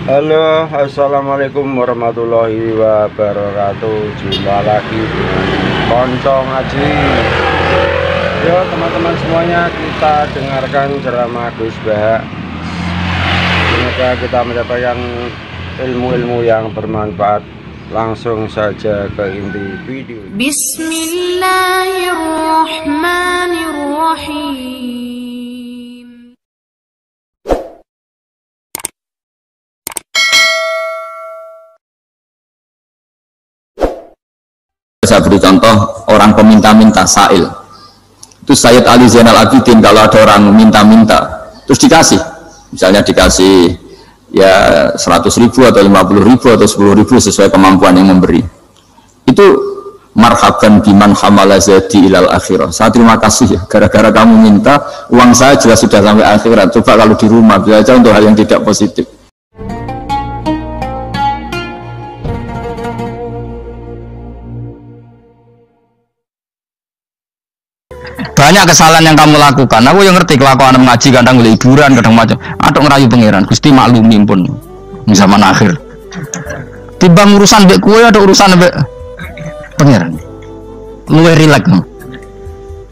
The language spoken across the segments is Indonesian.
Halo, assalamualaikum warahmatullahi wabarakatuh. Jumpa lagi dengan Konco Ngaji. Yo teman-teman semuanya, kita dengarkan ceramah Gus Bahak. Semoga kita mendapatkan ilmu-ilmu yang bermanfaat. Langsung saja ke inti video. Bismillahirrahmanirrahim. Saya beri contoh orang peminta-minta sa'il. Itu Sayyid Ali Zainal Abidin, kalau ada orang minta-minta terus dikasih, misalnya dikasih ya 100.000 atau 50.000 atau 10.000 sesuai kemampuan yang memberi, itu marhaban biman hamala zadi ilal akhirah. Saya terima kasih ya, gara-gara kamu minta uang saya jelas sudah sampai akhirat. Coba kalau di rumah belajar untuk hal yang tidak positif. Banyak kesalahan yang kamu lakukan. Aku yang ngerti kelakuan mengaji, kadang oleh hiburan, kadang macam. Atau ngerayu pangeran, Gusti maklumi pun zaman akhir. Timbang urusan mbek kowe ada urusan mbek pangeran. Luwe rileks.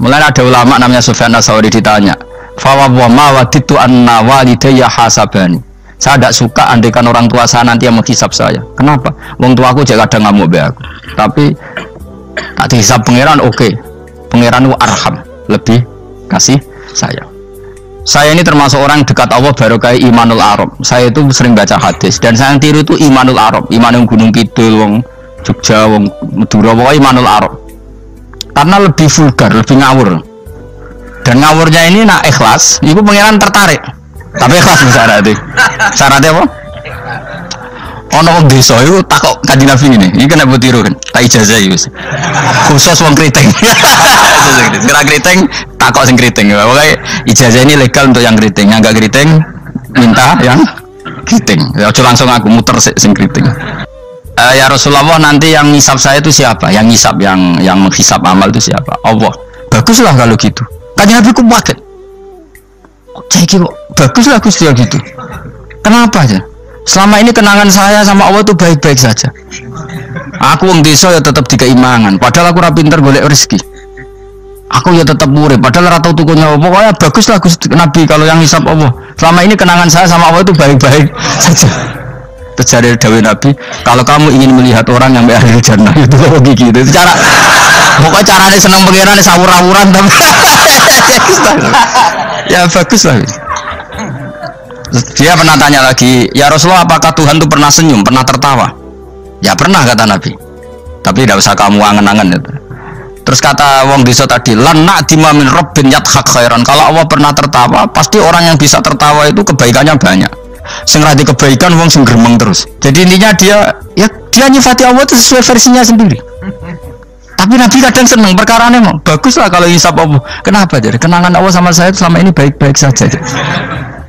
Mulai ada ulama namanya Sufyan Ats-Tsauri ditanya, "Fa wa ma waditu anna walidayya hasabani." Saya tidak suka andaikan orang tua saya nanti yang menghisap saya. Kenapa? Wong tuaku juga kadang ngamuk mbek aku. Tapi tak dihisap pangeran oke. Pangeran wa arham, lebih kasih sayang. Saya ini termasuk orang dekat Allah baru kayak Imanul Arab. Saya itu sering baca hadis dan saya yang tiru itu Imanul Arab, Iman yang Gunung Kidul, wong Jogja, wong Madura, pokoknya Imanul Arab. Karena lebih vulgar, lebih ngawur. Dan ngawurnya ini nak ikhlas, itu pangeran tertarik. Tapi ikhlas syaratnya. Syaratnya apa? Ono wong desa itu takok Kanjeng Nabi ini. Iki kena mbok tiru kan. Tak ijazah iki wis. Khusus wong kriting. Kira kriting takok sing kriting. Pokoke ijazah ini legal untuk yang kriting. Yang enggak kriting minta yang kriting. Ya aja langsung aku muter sing kriting. Ya Rasulullah, nanti yang ngisap saya itu siapa? Yang ngisap, yang menghisap amal itu siapa? Allah. Baguslah kalau gitu. Kanjeng Nabi ku kaget. Cek kok baguslah Gusti gitu. Kenapa aja? Selama ini kenangan saya sama Allah itu baik-baik saja. Aku wong desa ya tetap dikeimangan. Padahal aku ora pinter golek rezeki. Aku ya tetap murid. Padahal ora tau tuku nyawa. Pokoknya baguslah Gusti Nabi kalau yang hisab Allah. Selama ini kenangan saya sama Allah itu baik-baik saja. Terjadi dawuh Nabi, kalau kamu ingin melihat orang yang ahli jannah itu kok gitu. Itu cara. Pokoknya caranya seneng pangeran sawur-awuran tapi. Ya baguslah. Dia pernah tanya lagi, ya Rasulullah, apakah Tuhan itu pernah senyum, pernah tertawa? Ya pernah, kata Nabi. Tapi tidak usah kamu angen-angen. Terus kata wong desa tadi, lan na'dima min rabbin yadhak khairan. Kalau Allah pernah tertawa, pasti orang yang bisa tertawa itu kebaikannya banyak. Sing radi kebaikan wong sing gremeng terus. Jadi intinya dia nyifati Allah itu sesuai versinya sendiri. Tapi Nabi kadang seneng perkarane mau. Baguslah kalau hisab Allah. Kenapa? Jadi kenangan Allah sama saya selama ini baik-baik saja.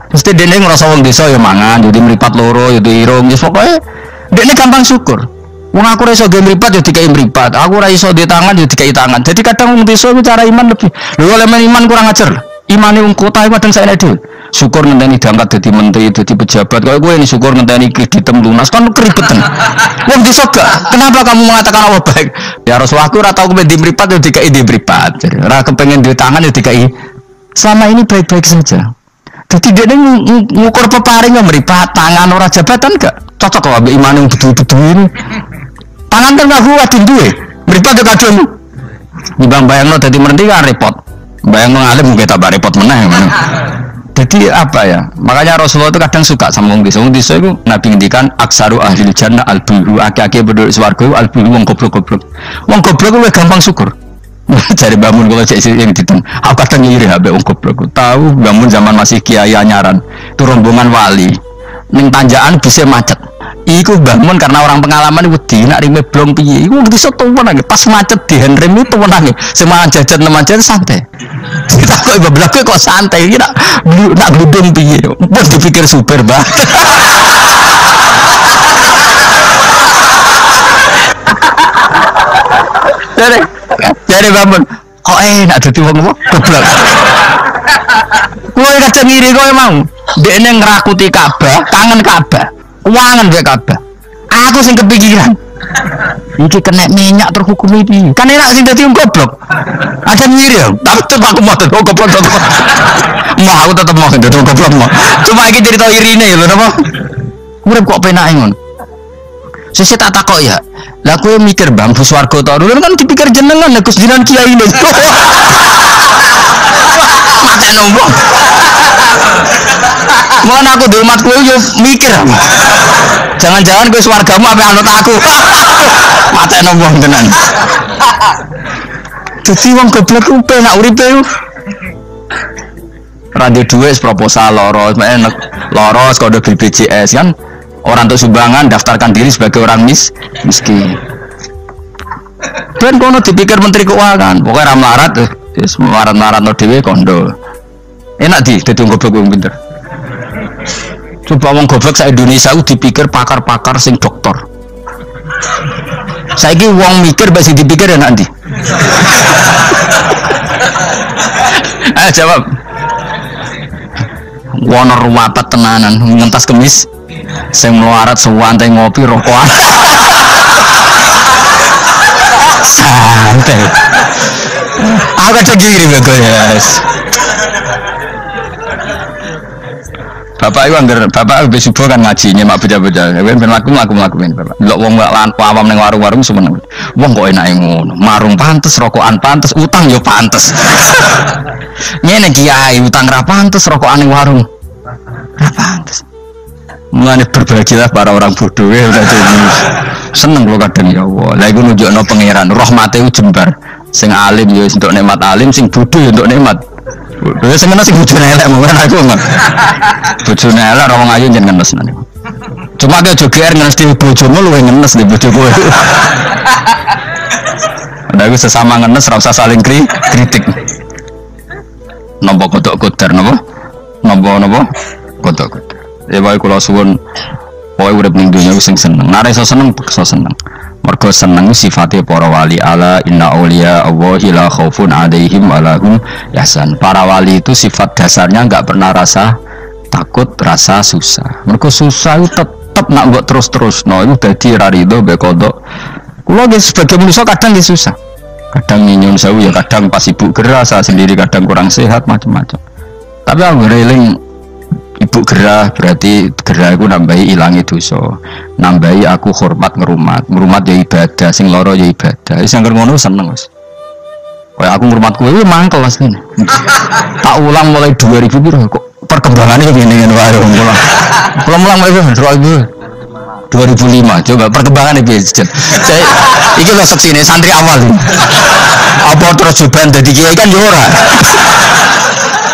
Mesti dene ngrasa wong desa ya mangan, jadi mripat loro, ya diirung, ya pokoke dene gampang syukur. Wong aku ora iso ge mripat ya dikai mripat, aku ora iso di tangan ya dikai tangan. Jadi kadang wong desa itu cara iman lebih. Lho elemen iman kurang ajar. Imane wong kota iku kadang saya dhewe. Syukur ngenteni diangkat dadi menteri, dadi pejabat. Kaya kowe ini syukur ngenteni kredit lunas kan keribetan. Wong desa gak. Kenapa kamu mengatakan Allah baik? Ya Rasulullah, aku ora tau kowe di mripat ya dikai di mripat. Jadi ora kepengin di tangan ya dikai. Selama ini baik-baik saja. Jadi dia ngukur peparing yang meripat tangan orang jabatan gak cocok kalau ambil iman yang betul-betul ini tangan kan gak kuat duwe meripat juga kadang dibang bayang lo jadi merenti kan repot bayang lo ngalim mungkin tambah repot menang. Jadi apa ya, makanya Rasulullah itu kadang suka sama wong desa itu Nabi ngendikan aksaru ahli jannah al-biru, aki-aki penduduk swarga al-biru wong goblok-goblok itu gampang syukur. Cari bangun kalau cek yang diteng, aku kadang ngiri habis wong goblok. Tahu bangun zaman masih kiai anyaran, itu rombongan wali, ning tanjakan bisa macet. Iku bangun karena orang pengalaman wedi nak rime blong piye. Iku bisa tuwenang pas macet di handrem itu tuwenang. Semangat jajan teman-teman santai. Kita kok ibadah kok santai iki nak gludung piye. Pun dipikir super bah. Jadi bangun. Kok enak dadi wong apa? Goblok. Kowe kadang ngiri kowe mau. Dekne ngrakuti Ka'bah, kangen Ka'bah. Uangan gue kabeh. Aku sing kepikiran. Iki kena minyak terhukum iki. Kan enak sing dadi goblok. Ada ngiri ya. Tapi tetep aku mau goblok. Mau aku tetep mau dadi goblok mau. Cuma iki cerita irine lho napa. Urip kok penak ngono. Sesuk tak takok ya. Lah kowe mikir Bang Bus warga ta dulu kan dipikir jenengan lah Gus Dinan kiai ini. Mate nombong. Mohon aku di umat kowe yo mikir. Jangan-jangan kowe swargamu ape anut aku. Mate nombong tenan. Dadi wong goblok ku penak uripe. Radio duit proposal loros, loros kode BPJS kan. Orang untuk sumbangan daftarkan diri sebagai orang miskin. Dan kono dipikir Menteri Keuangan, pokoknya ramlarat, marat-marat no dewe kondo. Enak di, dadi goblok wong pinter. Coba wong goblok sa Indonesia itu dipikir pakar-pakar sing dokter. Saiki wong mikir basi dipikir enak di. Ayo jawab. Wono ruwapet tenanan ngentas kemis. Sing melarat sewantai ngopi rokokan. Santai. Aku cegiri betul ya. Bapak itu anggar, bapak lebih subuh kan ngaji nyemak beja-beja. Ben laku bapak. Lok wong awam ning warung-warung semeneng. Wong kok enake ngono. Marung pantes, rokokan pantes, utang yo pantes. Ngene kiai utang ra pantes, rokokan ning warung. Ra pantes. Mulane berbahagialah para orang bodoh ya udah jadi seneng lo kadang ya Allah. Lah iku nunjukno pangeran rahmate ku jembar. Sing alim ya untuk nikmat alim, sing bodoh ya untuk nikmat. Bodoh sing ngene sing bojone elek mawon aku nggak. Bojone elek ora wong ayu jen ngenes nane. Cuma ke joger ngenes di bojomu luwih ngenes di bojo kowe. Ada iku sesama ngenes ora usah saling kritik. Nampa kodok kodar napa? Nampa kodok. Ya bae kula suwun pokoke urip ning donya sing seneng. Nek iso seneng, iso seneng. Mergo seneng sifate para wali ala inna auliya Allah la khaufun 'alaihim wa lahum yahzan. Para wali itu sifat dasarnya enggak pernah rasa takut, rasa susah. Mergo susah itu tetep nak mbok terus-terus. No itu dadi ra rido mbek kodok. Kula nggih sebagai manusia kadang nggih susah. Kadang nyunyun sewu ya kadang pas ibu gerah, saya sendiri kadang kurang sehat macam-macam. Tapi aku reling ibu gerah berarti gerah aku nambahi ilangi dosa, nambahi aku hormat ngerumat ya ibadah, sing loro ya ibadah. Wis angger ngono seneng wis. Kayak aku ngurmat kowe mangkel asline. Tak ulang mulai 2000 piro kok perkembangannya ngene-ngene wae ulang. Ulang mulai 2005 coba perkembangannya piye. Iki lho seksine santri awal iki. Apa terus juban dadi kiai kan yo ora.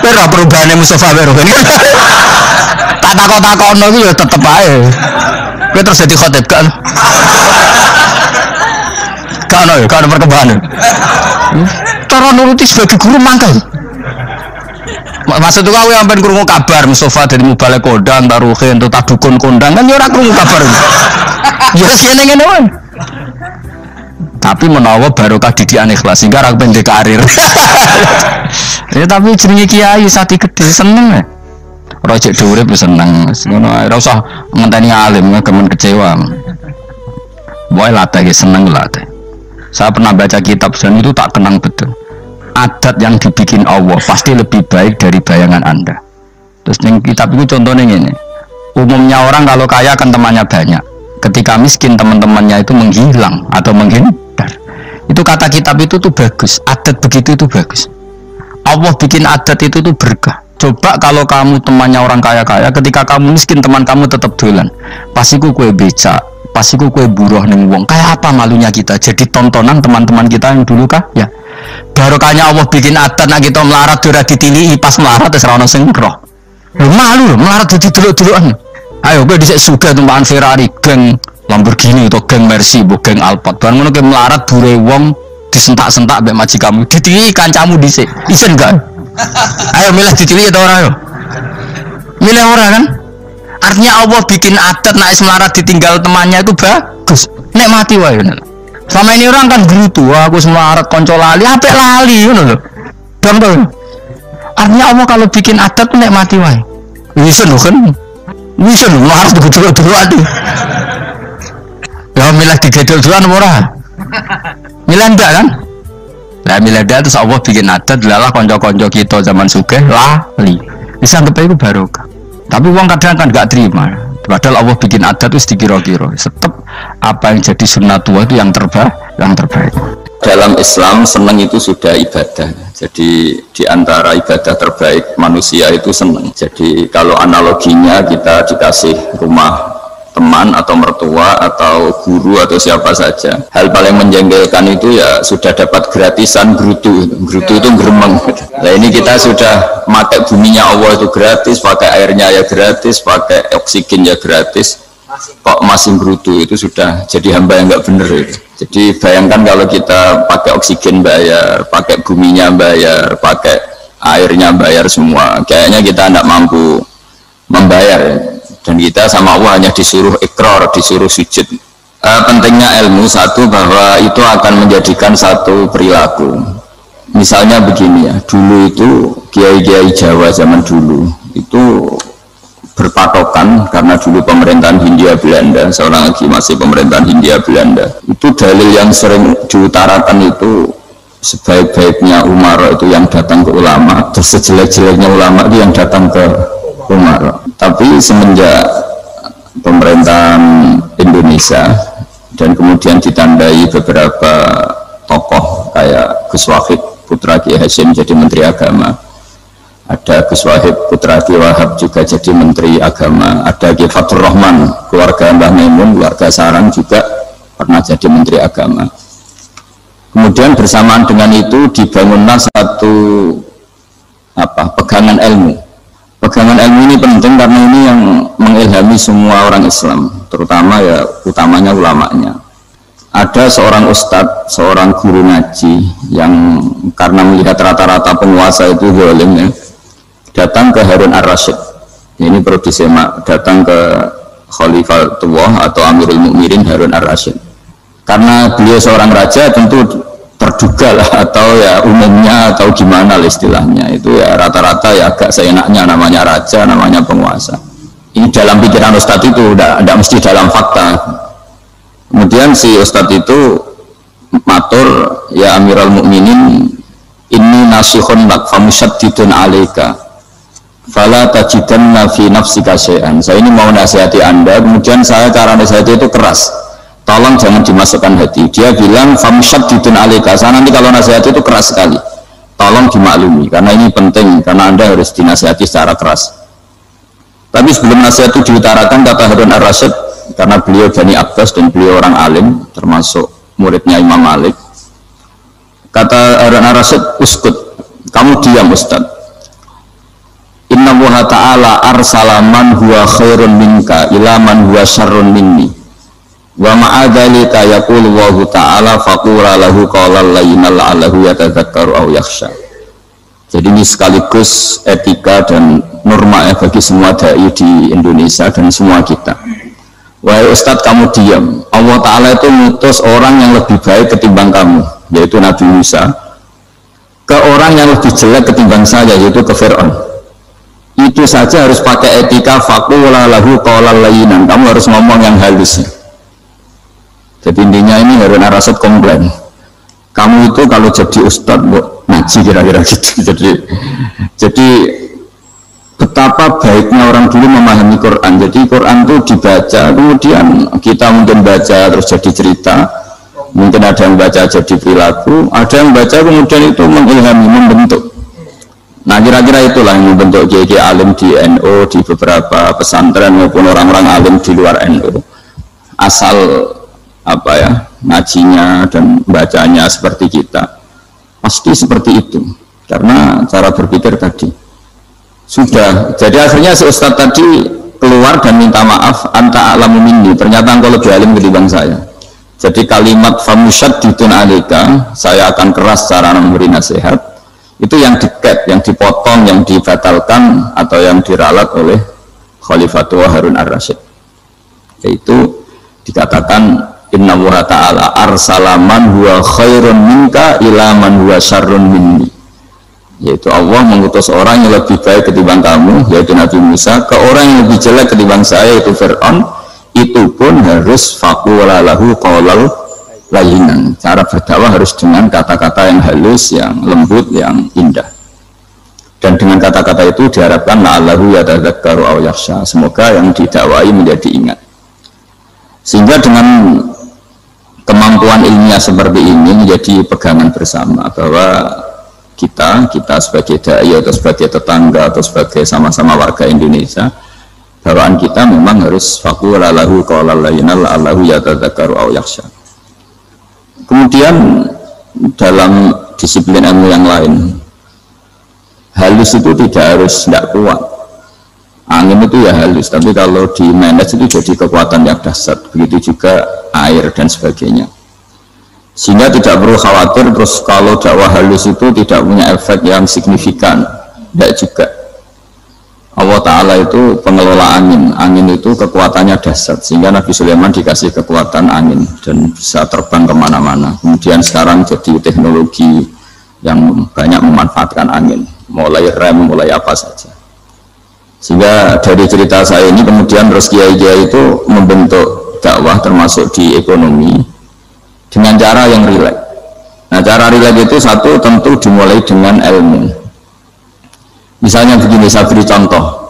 Ora perubahane Mustafa Wero kan. Tak takok-takokno iki ya tetep ae. Kowe terus dadi khotib kan. Kan perkembangan. Cara nuruti sebagai guru mangkel. Maksud kowe sampean krungu kabar Mustafa dari Mubalek Kondang, Taruhin, tak dukun kondang kan ya ora krungu kabar. Ya ngene-ngene wae. Tapi menawa barokah didikan ikhlas sehingga ra pendek karir. Ya tapi jenenge kiai sati gede seneng ya. Ora cek urip seneng. Ngono ae ora usah ngenteni alim gemen kecewa. Boy latih seneng latih. Saya pernah baca kitab dan itu tak kenang betul. Adat yang dibikin Allah pasti lebih baik dari bayangan Anda. Terus ning kitab itu contohnya ini. Umumnya orang kalau kaya kan temannya banyak. Ketika miskin teman-temannya itu menghilang atau menghindar. Itu kata kitab itu tuh bagus. Adat begitu itu bagus. Allah bikin adat itu tuh berkah. Coba kalau kamu temannya orang kaya-kaya, ketika kamu miskin teman kamu tetap dolan. Pasiku kue beca, pasiku kue buruh ning wong. Kayak apa malunya kita? Jadi tontonan teman-teman kita yang dulu kah? Ya. Barokahnya Allah bikin adat nak kita melarat ora ditilihi pas melarat wis ora ono sing roh. Malu lho melarat dadi delok-delokan. Ayo kowe dhisik sugih tumpakan Ferrari, geng Lamborghini atau geng Mercy, geng Alphard. Bareng ngono kowe melarat bure wong disentak-sentak mbek majikanmu. Ditilihi kancamu dhisik. Isen gak? Ayo milih ditilihi atau ora yo? Milih ora kan? Artinya Allah bikin adat nak melarat ditinggal temannya itu bagus. Nek mati wae. Selama ini orang kan gerutu, aku semarat konco lali, apik lali, ngono lho. Dong. Artinya Allah kalau bikin adat tuh nek mati wae. Wis lho kan. Bisa lho, harus digedul-gedulan tuh. Ya milih digedul-gedulan ora? Milih enggak kan? Lah milih enggak terus Allah bikin adat lalah kanca-kanca kita zaman sugih lali. Bisa anggap itu barokah. Tapi uang kadang kan enggak terima. Padahal Allah bikin adat itu dikira-kira. Tetap apa yang jadi sunnatullah itu yang terbaik. Dalam Islam senang itu sudah ibadah. Jadi di antara ibadah terbaik manusia itu senang. Jadi kalau analoginya kita dikasih rumah teman atau mertua atau guru atau siapa saja, hal paling menjengkelkan itu ya sudah dapat gratisan gerutu itu geremeng. Nah ini kita sudah pakai buminya Allah itu gratis, pakai airnya ya gratis, pakai oksigen ya gratis, kok masih gerutu, itu sudah jadi hamba yang nggak bener itu. Jadi bayangkan kalau kita pakai oksigen bayar, pakai buminya bayar, pakai airnya bayar semua, kayaknya kita tidak mampu membayar. Dan kita sama Allah hanya disuruh ikrar, disuruh sujud. Pentingnya ilmu satu bahwa itu akan menjadikan satu perilaku. Misalnya begini ya, dulu itu kiai-kiai Jawa zaman dulu itu berpatokan karena dulu pemerintahan Hindia Belanda, seorang lagi masih pemerintahan Hindia Belanda. Itu dalil yang sering diutarakan itu sebaik-baiknya Umar itu yang datang ke ulama, terus sejelek-jeleknya ulama itu yang datang ke Umar. Tapi semenjak pemerintahan Indonesia dan kemudian ditandai beberapa tokoh kayak Gus Wahid putra Kiai Hasyim jadi Menteri Agama, ada Gus Wahid putra Kiai Wahab juga jadi Menteri Agama, ada Kiai Fathur Rahman keluarga Mbah Maimun, keluarga Sarang juga pernah jadi Menteri Agama. Kemudian bersamaan dengan itu dibangunlah satu pegangan ilmu. Pegangan ilmu ini penting karena ini yang mengilhami semua orang Islam, terutama ya utamanya ulamanya. Ada seorang ustadz, seorang guru ngaji yang karena melihat rata-rata penguasa itu zalim ya, datang ke Harun ar-Rasyid. Ini perlu disemak, datang ke Khalifatullah atau Amirul Mukminin Harun ar-Rasyid. Karena beliau seorang raja tentu terduga lah, atau ya umumnya atau gimana lah istilahnya, itu ya rata-rata ya agak seenaknya, namanya raja, namanya penguasa. Ini dalam pikiran ustadz itu tidak mesti dalam fakta. Kemudian si ustadz itu matur, ya Amirul Mukminin, inni nasihun lak famusyaddidun alaika fala tajidanna fi nafsika syai'an. Saya ini mau nasihati anda, kemudian saya cara nasihati itu keras, tolong jangan dimasukkan hati. Dia bilang famsyaddidun alaika, saya nanti kalau nasihat itu keras sekali, tolong dimaklumi karena ini penting, karena anda harus dinasihati secara keras. Tapi sebelum nasihat itu diutarakan, kata Harun ar-Rasyid, karena beliau Bani Abbas dan beliau orang alim termasuk muridnya Imam Malik, kata Harun ar-Rasyid, uskut, kamu diam Ustaz. Inna Allaha ta'ala arsala man huwa khairun minka ila man huwa syarrun minni wa ma'adzalika yaqulu Allahu ta'ala faqura lahu qawlan layyinan la'allahu yatadzakkaru aw yakhsha. Jadi ini sekaligus etika dan norma ya bagi semua dai di Indonesia dan semua kita. Wahai Ustadz, kamu diam. Allah Ta'ala itu mengutus orang yang lebih baik ketimbang kamu, yaitu Nabi Musa, ke orang yang lebih jelek ketimbang saya, yaitu ke Fir'aun. Itu saja harus pakai etika, faqula lahu qawlan layyinan, kamu harus ngomong yang halus. Jadi intinya ini Harun ar-Rasyid komplain, kamu itu kalau jadi ustadz ngaji kira-kira gitu. Jadi betapa baiknya orang dulu memahami Quran. Jadi Quran itu dibaca, kemudian kita mungkin baca terus jadi cerita, mungkin ada yang baca jadi perilaku, ada yang baca kemudian itu mengilhami, membentuk. Nah kira-kira itulah yang membentuk kiai alim di NU, di beberapa pesantren maupun orang-orang alim di luar NU. Asal ngajinya dan bacanya seperti kita, pasti seperti itu karena cara berpikir tadi sudah. Jadi akhirnya si ustadz tadi keluar dan minta maaf, anta a'lamu minni, ternyata engkau lebih alim ketimbang saya. Jadi kalimat famusyaddidun alaika, saya akan keras cara memberi nasihat, itu yang diket, yang dipotong, yang dibatalkan atau yang diralat oleh Khalifatullah Harun ar-Rasyid, yaitu dikatakan Inna Allaha ta'ala arsala man huwa khairun minka ila man huwa syarrun minni yaitu Allah mengutus orang yang lebih baik ketimbang kamu, yaitu Nabi Musa, ke orang yang lebih jelek ketimbang saya, yaitu Fir'aun. Itu pun harus faqula lahu qawlan layyinan. Cara berdakwah harus dengan kata-kata yang halus, yang lembut, yang indah. Dan dengan kata-kata itu diharapkan la'allahu yatadzakkaru aw yakhsha, semoga yang didakwai menjadi ingat. Sehingga dengan kemampuan ilmiah seperti ini menjadi pegangan bersama bahwa kita sebagai dai atau sebagai tetangga atau sebagai sama-sama warga Indonesia, bawaan kita memang harus faqula lahu qawlan layyinan la'allahu yatadzakkaru aw yakhsha. Kemudian dalam disiplin ilmu yang lain, halus itu tidak kuat. Angin itu ya halus, tapi kalau di manage itu jadi kekuatan yang dahsyat. Begitu juga air dan sebagainya. Sehingga tidak perlu khawatir terus kalau dakwah halus itu tidak punya efek yang signifikan. Tidak juga. Allah Ta'ala itu pengelola angin. Angin itu kekuatannya dahsyat, sehingga Nabi Sulaiman dikasih kekuatan angin dan bisa terbang kemana-mana. Kemudian sekarang jadi teknologi yang banyak memanfaatkan angin, mulai rem, mulai apa saja. Sehingga dari cerita saya ini kemudian terus kiai-kiai itu membentuk dakwah termasuk di ekonomi dengan cara yang rileks. Nah, cara rileks itu satu tentu dimulai dengan ilmu. Misalnya begini, saya beri contoh.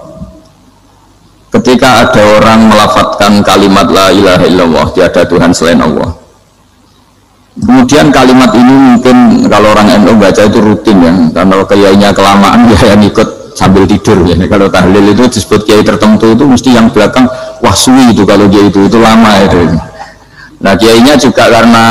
Ketika ada orang melafadzkan kalimat la ilaha illallah, tiada Tuhan selain Allah. Kemudian kalimat ini mungkin kalau orang NU baca itu rutin ya, karena kiainya kelamaan dia yang ikut sambil tidur ya. Kalau tahlil itu disebut kiai tertentu itu mesti yang belakang wah suwi itu kalau dia itu lama itu. Nah, kiainya juga karena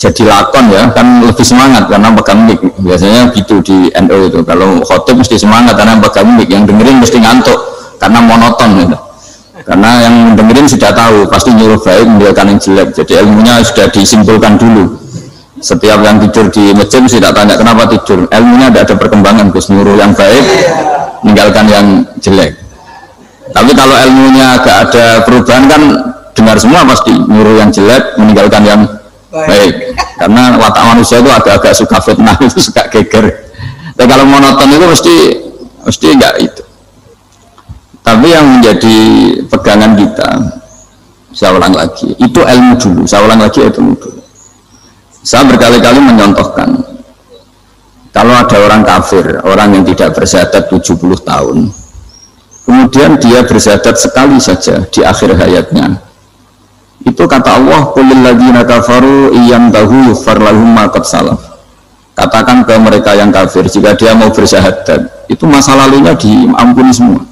jadi lakon ya kan lebih semangat karena pegang mic. Biasanya gitu di NU itu, kalau khotib mesti semangat karena pegang mic, yang dengerin mesti ngantuk karena monoton gitu. Karena yang dengerin sudah tahu pasti nyuruh baik meninggalkan yang jelek, jadi ilmunya sudah disimpulkan dulu. Setiap yang tidur di masjid tidak tanya kenapa tidur, ilmunya tidak ada perkembangan, terus nyuruh yang baik meninggalkan yang jelek. Tapi kalau ilmunya agak ada perubahan kan dengar semua pasti nyuruh yang jelek meninggalkan yang baik. Karena watak manusia itu agak-agak suka fitnah, itu suka geger. Tapi kalau monoton itu mesti enggak itu. Tapi yang menjadi pegangan kita, saya ulang lagi, itu ilmu dulu. Saya ulang lagi itu ilmu dulu. Saya berkali-kali menyontohkan, kalau ada orang kafir, orang yang tidak bersyahadat 70 tahun, kemudian dia bersyahadat sekali saja di akhir hayatnya, itu kata Allah, qulil ladzina kafaru iyyantahu yughfar lahum ma qad salaf. Katakan ke mereka yang kafir, jika dia mau bersyahadat, itu masa lalunya diampuni semua.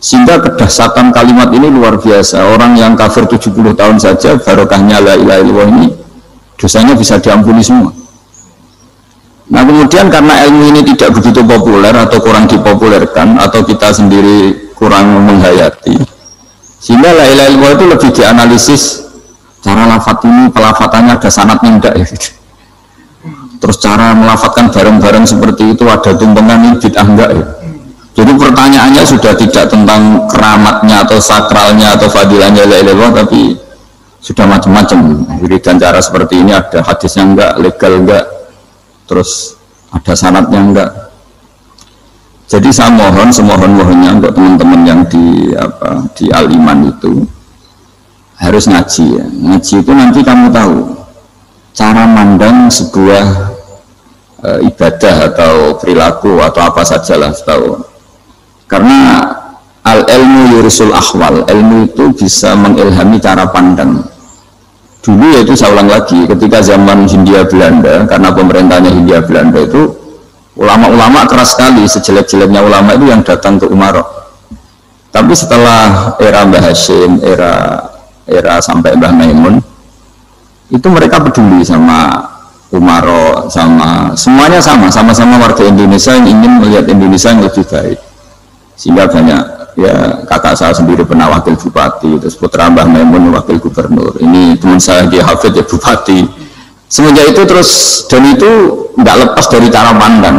Sehingga kedahsyatan kalimat ini luar biasa. Orang yang kafir 70 tahun saja, barokahnya la ilaha illallah ini, dosanya bisa diampuni semua. Nah, kemudian karena ilmu ini tidak begitu populer atau kurang dipopulerkan atau kita sendiri kurang menghayati, sehingga la ilaha illallah itu lebih dianalisis cara lafadz ini, pelafatannya ada sanadnya enggak ya gitu. Terus cara melafatkan bareng-bareng seperti itu ada tumpengan ini bid'ah enggak ya. Jadi pertanyaannya sudah tidak tentang keramatnya atau sakralnya atau fadilahnya la ilaha illallah, tapi sudah macam-macam. Jadi dan cara seperti ini ada hadisnya enggak, legal enggak, terus ada sanadnya enggak. Jadi saya mohon semohon-mohonnya untuk teman-teman yang di Al-Iman itu harus ngaji ya. Ngaji itu nanti kamu tahu cara mandang sebuah ibadah atau perilaku atau apa sajalah tahu. Karena al-ilmu yurisul ahwal, ilmu itu bisa mengilhami cara pandang. Dulu yaitu saya ulang lagi, ketika zaman Hindia Belanda, karena pemerintahnya Hindia Belanda itu ulama-ulama keras sekali, sejelek-jeleknya ulama itu yang datang ke Umarok. Tapi setelah era Mbah Hashim, era sampai Mbah Maimun, itu mereka peduli sama Umarok, sama semuanya sama-sama warga Indonesia yang ingin melihat Indonesia yang lebih baik. Sehingga banyak ya, kakak saya sendiri pernah wakil bupati, terus putra Mbah Maimun wakil gubernur, ini teman saya di Hafid ya bupati. Semenjak itu terus, dan itu nggak lepas dari cara pandang.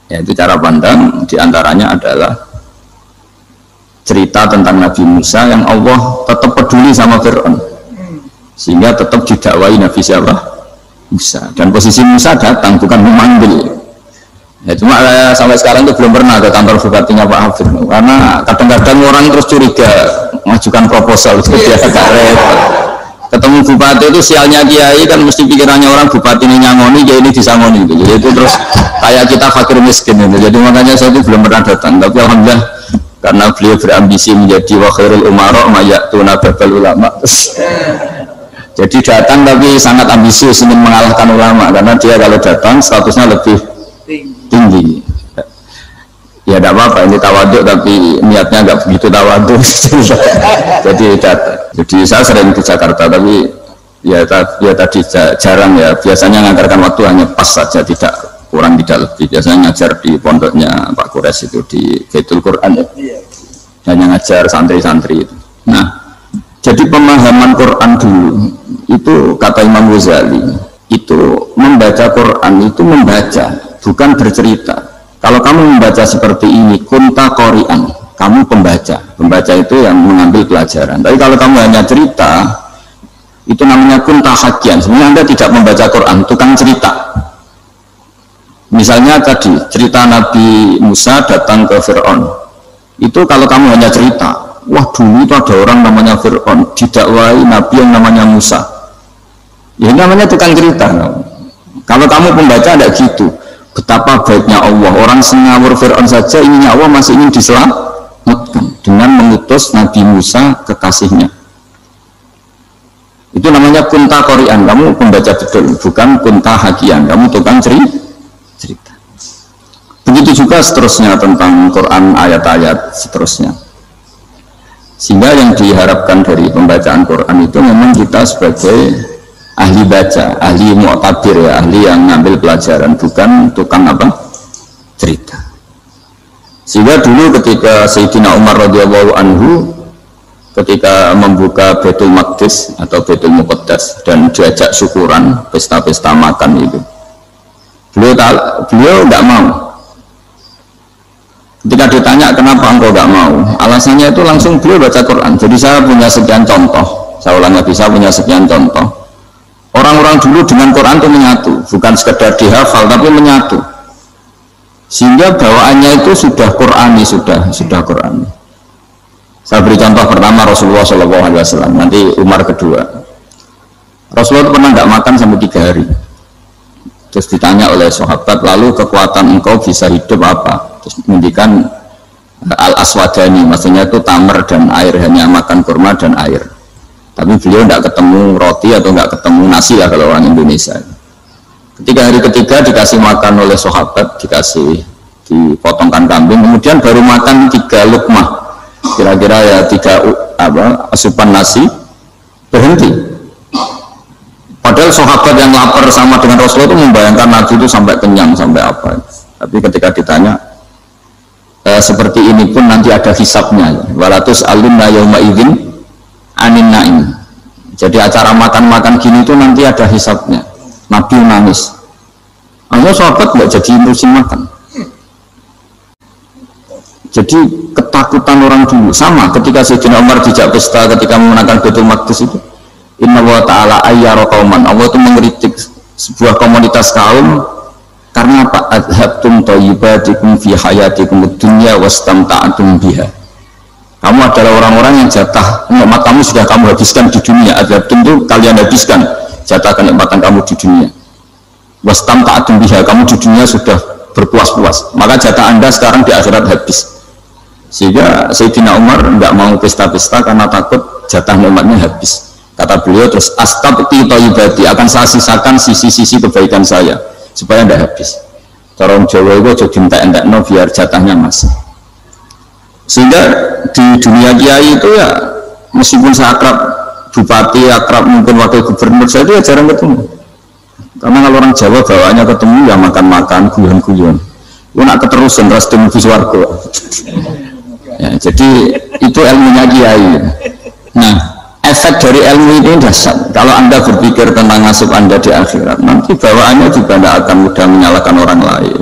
Ya, itu cara pandang diantaranya adalah cerita tentang Nabi Musa yang Allah tetap peduli sama Fir'aun, sehingga tetap didakwai Nabi siapa? Musa. Dan posisi Musa datang bukan memanggil. Ya cuma sampai sekarang itu belum pernah ke kantor bupatinya Pak Hafid, karena kadang-kadang orang terus curiga mengajukan proposal itu dia agak repot. Ketemu bupati itu sialnya kiai kan mesti pikirannya orang bupati ini nyangoni, kiai ini disangoni gitu. Jadi itu terus kayak kita fakir miskin itu. Jadi makanya saya itu belum pernah datang. Tapi alhamdulillah karena beliau berambisi menjadi wa khairul umara mayatuna babal ulama. Jadi datang tapi sangat ambisius ingin mengalahkan ulama, karena dia kalau datang statusnya lebih tinggi. Ya tidak apa-apa, ini tawaduk tapi niatnya nggak begitu tawaduk. Jadi saya sering ke Jakarta tapi ya tadi jarang ya, biasanya mengantarkan waktu hanya pas saja, tidak kurang tidak lebih. Biasanya ngajar di pondoknya Pak Kures itu di Baitul Quran ya, hanya ngajar santri-santri itu. Nah, jadi pemahaman Quran dulu itu kata Imam Ghazali itu membaca Quran itu membaca, bukan bercerita. Kalau kamu membaca seperti ini, kunta qori'an, kamu pembaca. Pembaca itu yang mengambil pelajaran. Tapi kalau kamu hanya cerita, itu namanya kunta hakian. Sebenarnya Anda tidak membaca Quran, tukang cerita. Misalnya tadi, cerita Nabi Musa datang ke Fir'aun. Itu kalau kamu hanya cerita, wah dulu itu ada orang namanya Fir'aun, didakwai Nabi yang namanya Musa. Ya namanya tukang cerita. Kalau kamu pembaca tidak gitu. Betapa baiknya Allah, orang sengawur Fir'aun saja ininya Allah masih ingin diselamatkan dengan mengutus Nabi Musa kekasihnya. Itu namanya kunta qori'an, kamu pembaca betul, bukan kunta hakian, kamu tukang cerita. Begitu juga seterusnya tentang Quran, ayat-ayat seterusnya. Sehingga yang diharapkan dari pembacaan Quran itu memang kita sebagai ahli baca, ahli mu'tabir ya, ahli yang ngambil pelajaran, bukan tukang apa? Cerita. Sehingga dulu ketika Sayyidina Umar radhiyallahu anhu ketika membuka Baitul Maqdis atau Baitul Muqaddas dan diajak syukuran, pesta-pesta makan itu, beliau tidak mau. Ketika ditanya kenapa engkau tidak mau, alasannya itu langsung beliau baca Quran. Jadi saya punya sekian contoh, saya ulang lagi, saya punya sekian contoh. Orang-orang dulu dengan Quran itu menyatu, bukan sekedar dihafal tapi menyatu, sehingga bawaannya itu sudah Qurani, sudah Qurani. Saya beri contoh pertama Rasulullah SAW, nanti Umar kedua. Rasulullah itu pernah nggak makan sampai 3 hari. Terus ditanya oleh sahabat, lalu kekuatan engkau bisa hidup apa? Terus menghentikan al-aswadani, maksudnya itu tamar dan air, hanya makan kurma dan air. Tapi beliau tidak ketemu roti atau nggak ketemu nasi lah kalau orang Indonesia. Ketika hari ketiga dikasih makan oleh sahabat, dipotongkan kambing, kemudian baru makan 3 lukmah, kira-kira ya 3 asupan nasi, berhenti. Padahal sahabat yang lapar sama dengan Rasulullah itu membayangkan Nabi itu sampai kenyang, sampai apa. Tapi ketika ditanya, seperti ini pun nanti ada hisabnya. Walatus alunna yauma idzin anin naim. Jadi acara makan-makan gini itu nanti ada hisabnya. Nabi nangis. Akhirnya sahabat nggak jadi musim makan. Jadi ketakutan orang dulu sama ketika Sayyidina Umar dijak pesta ketika memenangkan Baitul Maqdis itu. Inna wa ta'ala ayyara qauman. Allah itu mengkritik sebuah komunitas kaum karena apa? Adhabtum thayyibatikum fi hayatikum ad-dunya wastamta'tum biha. Kamu adalah orang-orang yang jatah nikmat kamu sudah kamu habiskan di dunia. Adhabtum itu kalian habiskan jatah kenikmatan kamu di dunia. Wastamta'tum biha, kamu di dunia sudah berpuas-puas. Maka jatah Anda sekarang di akhirat habis. Sehingga Sayyidina Umar tidak mau pesta-pesta karena takut jatah nikmatnya habis. Kata beliau terus, astabti thayyibati, akan saya sisakan sisi-sisi kebaikan saya supaya tidak habis. Orang Jawa itu jadi entek-entekno biar jatahnya masih. Sehingga di dunia kiai itu ya, meskipun saya akrab bupati, akrab mungkin wakil gubernur, saya itu ya jarang ketemu. Karena kalau orang Jawa bawaannya ketemu ya makan-makan, guyon-guyon. Itu nak keterusan ras demi warga. Ya, jadi itu ilmunya kiai. Nah, efek dari ilmu ini dahsyat. Kalau Anda berpikir tentang nasib Anda di akhirat, nanti bawaannya juga tidak akan mudah menyalahkan orang lain,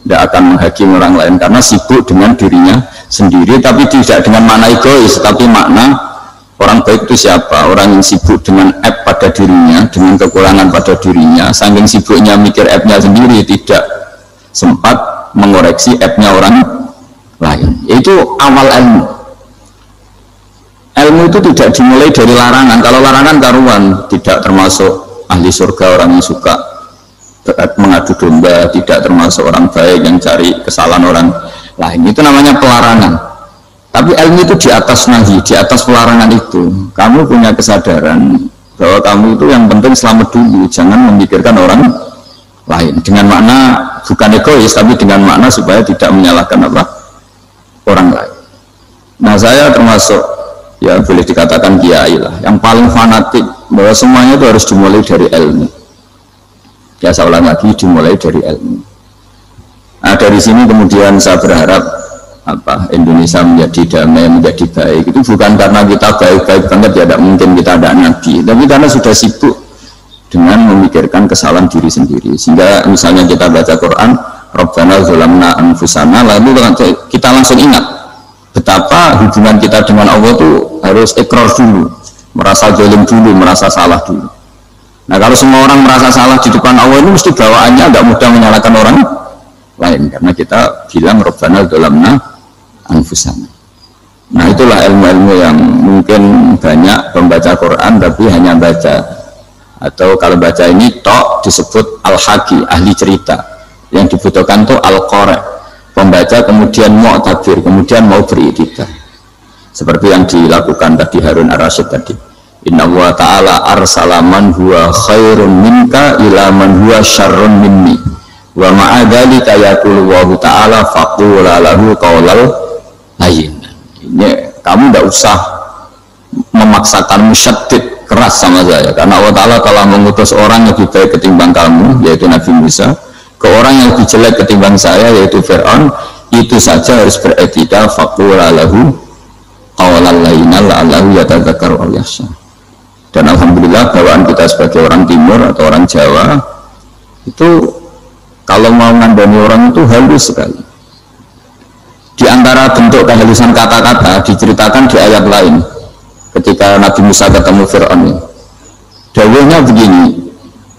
tidak akan menghakimi orang lain karena sibuk dengan dirinya sendiri, tapi tidak dengan makna egois, tapi makna orang baik itu siapa? Orang yang sibuk dengan app pada dirinya, dengan kekurangan pada dirinya, saking sibuknya mikir app-nya sendiri, tidak sempat mengoreksi aibnya orang lain. Itu awal ilmu. Ilmu itu tidak dimulai dari larangan. Kalau larangan karuan, tidak termasuk ahli surga orang yang suka mengadu domba, tidak termasuk orang baik yang cari kesalahan orang lain. Itu namanya pelarangan. Tapi ilmu itu di atas nahi, di atas pelarangan itu. Kamu punya kesadaran bahwa kamu itu yang penting selamat dulu, jangan memikirkan orang lain. Dengan makna bukan egois, tapi dengan makna supaya tidak menyalahkan apa orang lain. Nah, saya termasuk ya boleh dikatakan kiai lah, yang paling fanatik bahwa semuanya itu harus dimulai dari ilmu. Ya saya ulang lagi, dimulai dari ilmu. Nah, dari sini kemudian saya berharap Indonesia menjadi damai, menjadi baik. Itu bukan karena kita baik-baik banget, ya tidak mungkin kita ada nabi, tapi karena sudah sibuk dengan memikirkan kesalahan diri sendiri. Sehingga misalnya kita baca Quran, Rabbana zalamna anfusana, lalu kita langsung ingat betapa hubungan kita dengan Allah itu harus ikrar dulu, merasa zalim dulu, merasa salah dulu. Nah, kalau semua orang merasa salah di depan Allah, ini mesti bawaannya agak mudah menyalahkan orang lain, karena kita bilang Rabbana zalamna anfusana. Nah, itulah ilmu-ilmu yang mungkin banyak pembaca Quran tapi hanya baca, atau kalau baca ini tok disebut al-haqi, ahli cerita. Yang dibutuhkan itu al-qari, pembaca kemudian mu'tabir, kemudian mau beritikad, seperti yang dilakukan tadi Harun ar-Rasyid tadi. Inna wa ta'ala arsala man huwa khairun minka ila man huwa syarrun minni wa ma'adhalika yaqulu wa ta'ala faqula lahu qawlal layyin. Ini kamu tidak usah memaksakan musyaddid keras sama saya, karena Allah Ta'ala telah mengutus orang yang lebih baik ketimbang kamu, yaitu Nabi Musa, ke orang yang lebih jelek ketimbang saya, yaitu Fir'aun. Itu saja harus beretika, faqula lahu qawlal layyinan la'allahu yatadzakkaru aw yakhsha. Dan alhamdulillah bawaan kita sebagai orang timur atau orang Jawa itu kalau mau ngandani orang itu halus sekali. Di antara bentuk kehalusan kata-kata diceritakan di ayat lain ketika Nabi Musa ketemu Fir'aun. Dawuhnya begini,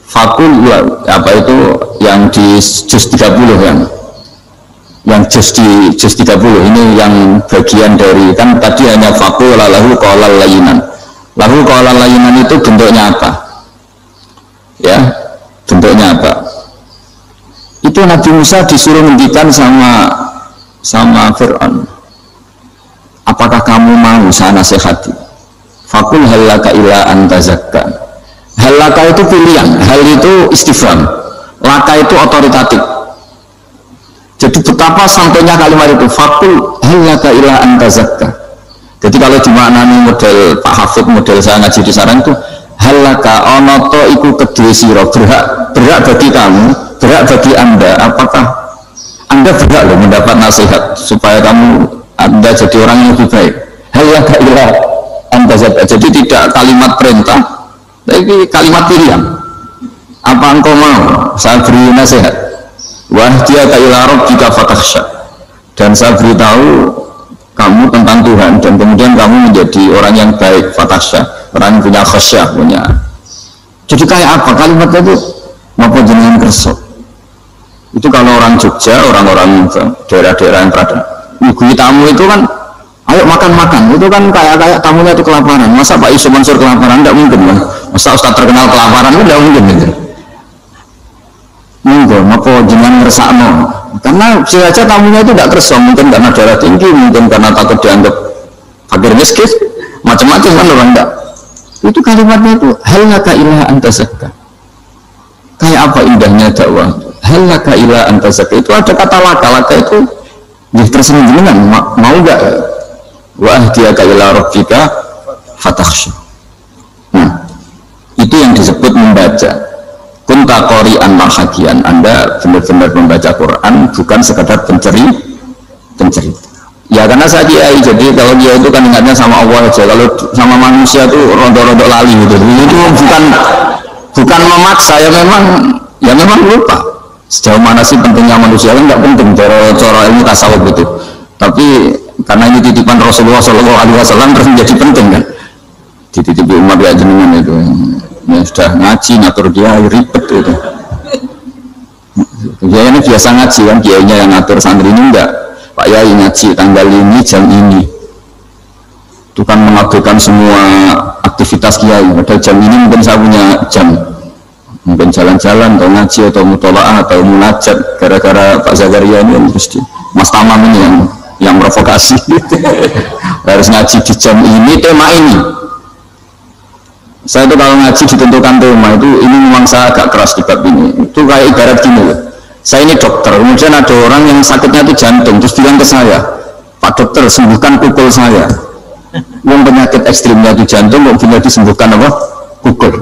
fakul apa itu yang di juz 30 yang juz 30 ini yang bagian dari, kan tadi hanya fakul lahu qawlal layyinan. Lalu qawlal layyinan itu bentuknya apa? Ya, bentuknya apa? Itu Nabi Musa disuruh ngendikan sama Fir'aun, apakah kamu mau saya nasihati? Fakul halaka ila antazakka. Halaka itu pilihan, hal itu istifham, laka itu otoritatif. Jadi betapa sampainya kalimat itu, fakul halaka ila antazakka. Jadi kalau dimaknani model Pak Hafid, model saya ngaji di sarang itu, halaka onoto iku kedue sira, berhak bagi kamu, berhak bagi anda, apakah anda berhak loh mendapat nasihat supaya anda jadi orang yang lebih baik. Halaka ila antazakka. Jadi tidak kalimat perintah, tapi kalimat pilihan. Apa engkau mau saya beri nasihat? Wahdiyaka ila rabbika fatakhsha. Dan saya beritahu kamu tentang Tuhan, dan kemudian kamu menjadi orang yang baik, fatakhsha, orang yang punya khasyah, punya. Jadi kayak apa kalimatnya itu? Napa jenengan kersa? Itu kalau orang Jogja, orang-orang daerah-daerah yang berada, ibu tamu itu kan, ayo makan-makan, itu kan kayak tamunya itu kelaparan. Masa Pak Yusuf Mansur kelaparan? Tidak mungkin kan? Masa Ustaz terkenal kelaparan? Itu tidak mungkin gitu. Mungkin, apa jenengan ngersakno? Karena saja tamunya itu tidak kersa, mungkin karena darah tinggi, mungkin karena takut dianggap fakir miskin, macam-macam kan orang enggak. Itu kalimatnya itu halaka ila antazakka. Kayak apa indahnya dakwah? Halaka ila antazakka itu ada kata laka itu terserah jenengan mau enggak? Wa ahdiyaka ila rabbika fatakhsha. Nah, itu yang disebut membaca. Kunta qori'an marhagian, anda benar-benar membaca Quran, bukan sekadar pencerita. Ya karena saya kiai, jadi kalau dia itu kan ingatnya sama Allah aja, kalau sama manusia itu rontok-rontok lali gitu. Itu bukan memaksa, ya memang lupa. Sejauh mana sih pentingnya manusia, kan nggak penting cara ilmu tasawuf itu. Tapi karena ini titipan Rasulullah SAW terus menjadi penting kan. Dititipi umat ya jenengan itu. Ya sudah ngaji ngatur dia ribet itu. Kiai ini biasa ngaji kan, kiainya yang ngatur, santri ini enggak. Pak Yai ngaji tanggal ini jam ini. Itu kan mengabaikan semua aktivitas kiai. Padahal jam ini mungkin saya punya jam. Mungkin jalan-jalan atau ngaji atau mutolaah atau munajat. Gara-gara Pak Zakaria ini mesti Mas Tamam ini yang provokasi. Harus ngaji di jam ini, tema ini. Saya itu kalau ngaji ditentukan tema itu, ini memang saya agak keras di bab ini. Itu kayak ibarat gini loh. Saya ini dokter, kemudian ada orang yang sakitnya itu jantung, terus bilang ke saya, Pak dokter sembuhkan pukul saya. Yang penyakit ekstrimnya itu jantung, kok bila disembuhkan apa? Pukul.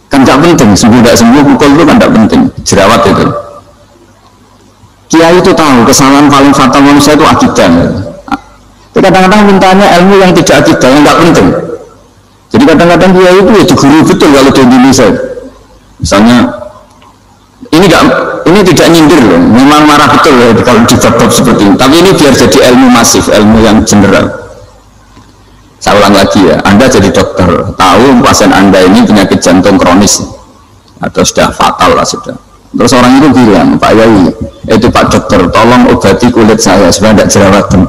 Kan gak penting, sembuh tidak sembuh, pukul itu kan gak penting. Jerawat itu. Kiai itu tahu kesalahan paling fatal manusia itu akidah. Tapi kadang-kadang mintanya ilmu yang tidak akidah, yang gak penting. Jadi kadang-kadang kiai itu ya diguru betul kalau di Indonesia. Misalnya ini tidak nyindir loh, memang marah betul ya kalau di bab seperti ini. Tapi ini biar jadi ilmu masif, ilmu yang general. Saya ulang lagi ya, Anda jadi dokter, tahu pasien Anda ini penyakit jantung kronis atau sudah fatal lah sudah. Terus orang itu bilang, Pak Yai, itu Pak dokter, tolong obati kulit saya supaya tidak jerawatan.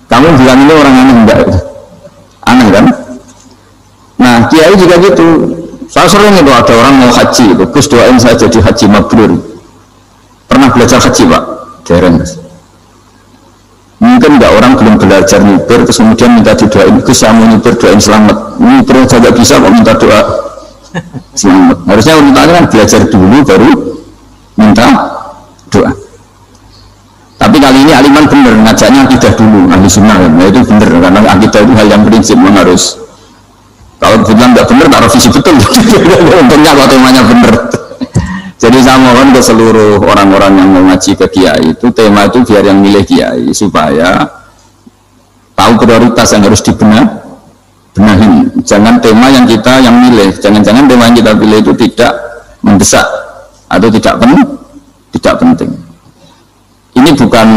Kamu bilang ini orang aneh enggak? Aneh kan? Nah, kiai juga gitu. Saya sering itu ada orang mau haji, Gus doain saya jadi haji mabrur. Pernah belajar haji Pak? Jarang Mas. Mungkin enggak, orang belum belajar nyupir, terus kemudian minta didoain, Gus saya mau nyupir, doain selamat. Nyupir aja nggak bisa kok minta doa selamat. Harusnya mintanya kan belajar dulu baru minta doa. Tapi kali ini aliman bener, ngajaknya akidah dulu, ahli sunnah kan. Nah, itu bener, karena akidah itu hal yang prinsip, memang harus. Kalau kebetulan nggak bener, taruh visi betul. Untungnya kalau temanya bener. Jadi saya mohon ke seluruh orang-orang yang mau ngaji ke kiai itu, tema itu biar yang milih kiai supaya tahu prioritas yang harus benahin. Jangan tema yang kita yang milih, jangan-jangan tema yang kita pilih itu tidak mendesak atau tidak penting. Ini bukan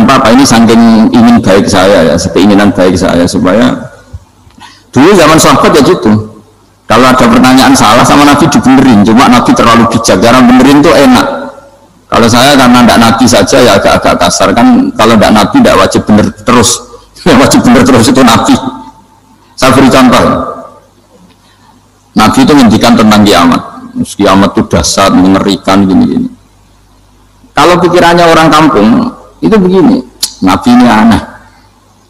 apa-apa, ini saking ingin baik saya ya, keinginan baik saya supaya dulu zaman sahabat ya gitu. Kalau ada pertanyaan salah sama Nabi dibenerin, cuma Nabi terlalu bijak, cara benerin itu enak. Kalau saya karena tidak Nabi saja ya agak kasar kan, kalau tidak Nabi tidak wajib bener terus. Yang wajib bener terus itu Nabi. Saya beri contoh. Nabi itu ngendikan tentang kiamat. Kiamat itu dahsyat, mengerikan gini-gini. Kalau pikirannya orang kampung itu begini, Nabi ini aneh.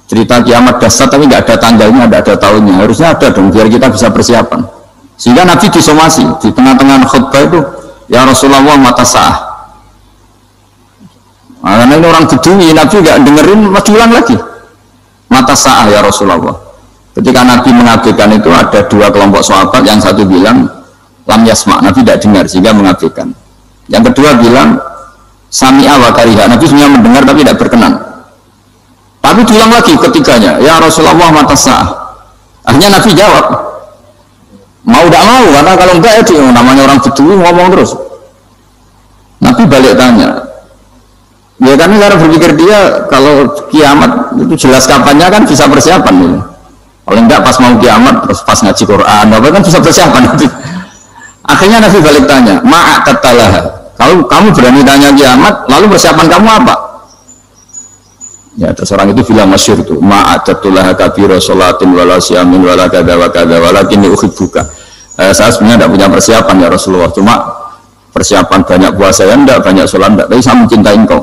Cerita kiamat dahsyat tapi nggak ada tanggalnya, nggak ada tahunnya. Harusnya ada dong biar kita bisa persiapan. Sehingga Nabi disomasi di tengah-tengah khutbah itu, ya Rasulullah mata sah. Nah, karena ini orang Bedui, Nabi nggak dengerin, masih ulang lagi. Mata sah ya Rasulullah. Ketika Nabi mengabaikan itu ada dua kelompok sahabat, yang satu bilang lam yasma, Nabi tidak dengar sehingga mengabaikan. Yang kedua bilang sami'a wa kariha, Nabi sebenarnya mendengar tapi tidak berkenan. Tapi diulang lagi ketiganya, ya Rasulullah mata sah. Akhirnya Nabi jawab, mau tidak mau, karena kalau enggak ya namanya orang Bedui ngomong terus. Nabi balik tanya, ya karena cara berpikir dia kalau kiamat itu jelas kapannya kan bisa persiapan gitu. Kalau enggak pas mau kiamat terus pas ngaji Quran apa kan bisa persiapan. Akhirnya Nabi balik tanya, ma'atatalah, kalau kamu berani tanya kiamat lalu persiapan kamu apa? Ya terus orang itu bilang masyhur itu, ma'atatalah kabira sholatin wala syamin wala kada wa kada walakin uhibbuka. Saya sebenarnya tidak punya persiapan ya Rasulullah, cuma persiapan banyak puasa ya enggak, banyak sholat enggak, tapi saya mencintai engkau.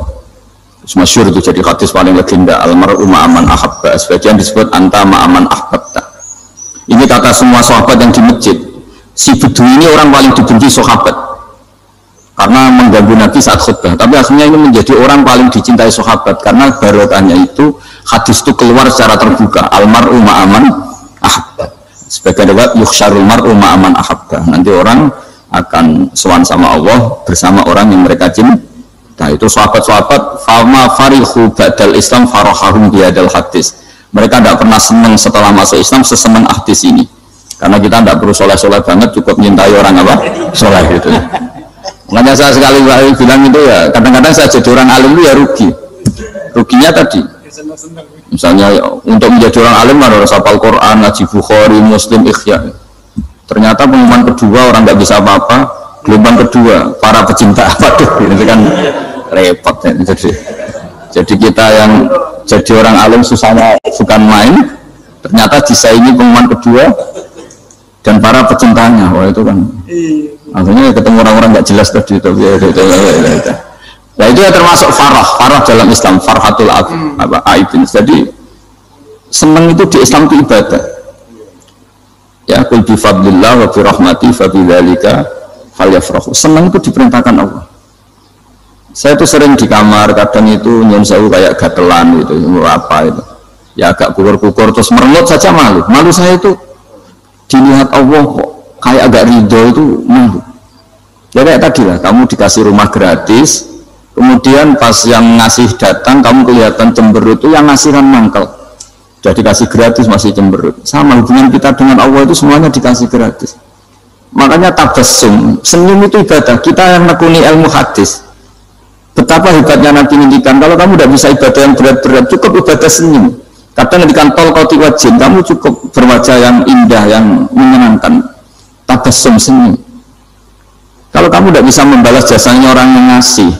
Masyhur itu jadi hadis paling legenda, almar'u ma'aman ahabba, sebagian disebut anta ma'aman ahbabta. Ini kata semua sahabat yang di masjid. Si Bedui ini orang paling dibenci sahabat karena mengganggu Nabi saat khutbah, tapi akhirnya ini menjadi orang paling dicintai sahabat karena barokahnya itu hadis itu keluar secara terbuka, almar'u ma'aman ahabba. Sebagai lewat yukhsyarul mar'u ma'aman ahabba, nanti orang akan sowan sama Allah bersama orang yang mereka cintai. Nah itu sahabat-sahabat fama farihu ba'dal Islam farahahum biadal hadis. Mereka tidak pernah senang setelah masuk Islam sesenang hadis ini. Karena kita tidak perlu soleh-soleh banget, cukup menyintai orang apa? Soleh gitu. Makanya saya sekali bilang itu ya, kadang-kadang saya jadi orang alim itu ya rugi. Ruginya tadi. Misalnya untuk menjadi orang alim harus hafal Quran, ngaji Bukhari, Muslim, Ikhya. Ternyata pengumuman kedua orang nggak bisa apa-apa, Gelombang kedua para pecinta waduh itu kan repot ya. Jadi kita yang jadi orang alim susahnya bukan main, ternyata disaingi pengumuman kedua dan para pecintanya. Wah itu kan akhirnya ketemu orang-orang nggak jelas tadi itu. Nah itu ya termasuk farah dalam Islam, farhatul aibin. Jadi senang itu di Islam itu ibadah. Ya kul bi fadlillah wa bi rahmati fa bidzalika falyafrahu. Senang itu diperintahkan Allah. Saya tuh sering di kamar, kadang itu nyun sewu kayak gatelan gitu, apa itu. Ya agak kukur-kukur terus merengut saja malu. Malu saya itu dilihat Allah kok kayak agak ridho itu malu. Ya kayak tadi lah, kamu dikasih rumah gratis, kemudian pas yang ngasih datang kamu kelihatan cemberut, itu yang ngasih kan mangkel. Sudah dikasih gratis masih cemberut. Sama hubungan kita dengan Allah itu semuanya dikasih gratis. Makanya tabassum, senyum itu ibadah. Kita yang nekuni ilmu hadis. Betapa hebatnya Nabi ngendikan, kalau kamu tidak bisa ibadah yang berat-berat, cukup ibadah senyum. Kadang ngendikan tol koti wajin, kamu cukup berwajah yang indah, yang menyenangkan. Tabassum, senyum. Kalau kamu tidak bisa membalas jasanya orang yang ngasih,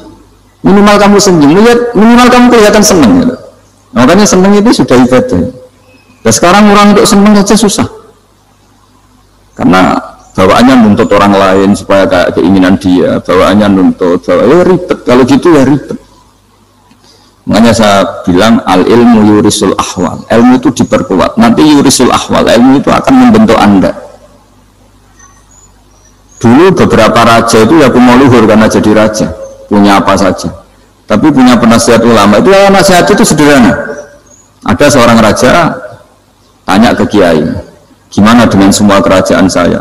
minimal kamu senyum, minimal kamu kelihatan senang. Gitu. Makanya senang itu sudah ibadah. Dan sekarang orang untuk senang saja susah. Karena bawaannya nuntut orang lain supaya kayak keinginan dia, bawaannya nuntut, ya ribet. Kalau gitu ya ribet. Makanya saya bilang al ilmu yurisul ahwal. Ilmu itu diperkuat. Nanti yurisul ahwal. Ilmu itu akan membentuk Anda. Dulu beberapa raja itu ya mau luhur karena jadi raja, punya apa saja. Tapi punya penasihat ulama itu ya nasihat itu sederhana. Ada seorang raja tanya ke kiai, gimana dengan semua kerajaan saya?